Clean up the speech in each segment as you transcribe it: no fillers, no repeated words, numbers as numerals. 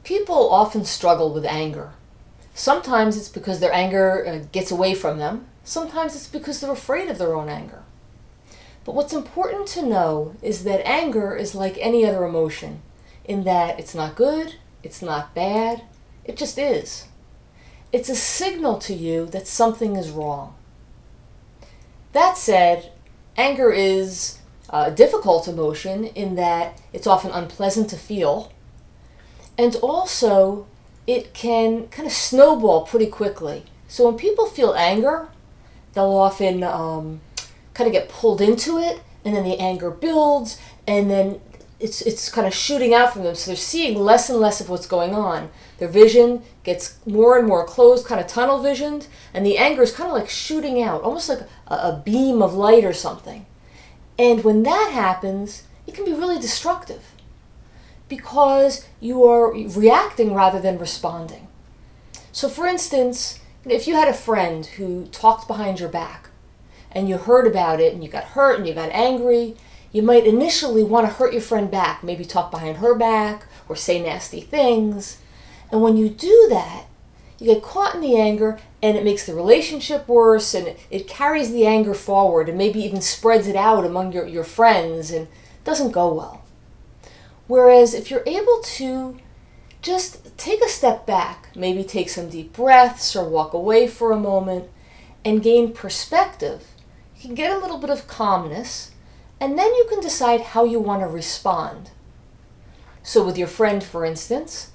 People often struggle with anger. Sometimes it's because their anger gets away from them. Sometimes it's because they're afraid of their own anger. But what's important to know is that anger is like any other emotion, in that it's not good, it's not bad, it just is. It's a signal to you that something is wrong. That said, anger is a difficult emotion in that it's often unpleasant to feel, and also it can kind of snowball pretty quickly. So when people feel anger, they'll often kind of get pulled into it, and then the anger builds, and then it's kind of shooting out from them. So they're seeing less and less of what's going on. Their vision gets more and more closed, kind of tunnel visioned, and the anger is kind of like shooting out, almost like a beam of light or something. And when that happens, it can be really destructive because you are reacting rather than responding. So for instance, if you had a friend who talked behind your back and you heard about it and you got hurt and you got angry, you might initially want to hurt your friend back, maybe talk behind her back or say nasty things. And when you do that, you get caught in the anger and it makes the relationship worse, and it carries the anger forward and maybe even spreads it out among your friends, and it doesn't go well. Whereas if you're able to just take a step back, maybe take some deep breaths or walk away for a moment and gain perspective, you can get a little bit of calmness, and then you can decide how you want to respond. So with your friend, for instance,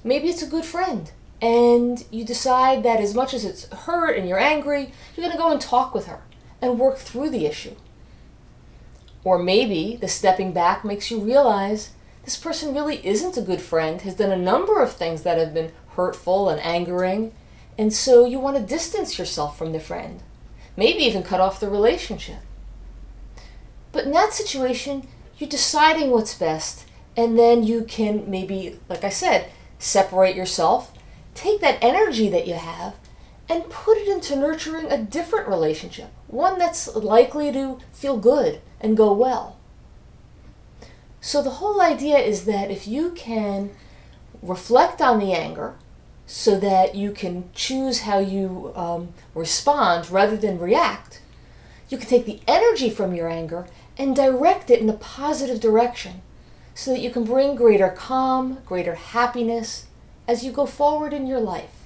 maybe it's a good friend, and you decide that as much as it's hurt and you're angry, you're going to go and talk with her and work through the issue. Or maybe the stepping back makes you realize this person really isn't a good friend, has done a number of things that have been hurtful and angering, and so you want to distance yourself from the friend, maybe even cut off the relationship. But in that situation, you're deciding what's best, and then you can maybe, like I said, separate yourself, take that energy that you have, and put it into nurturing a different relationship, one that's likely to feel good and go well. So the whole idea is that if you can reflect on the anger so that you can choose how you respond rather than react, you can take the energy from your anger and direct it in a positive direction so that you can bring greater calm, greater happiness as you go forward in your life.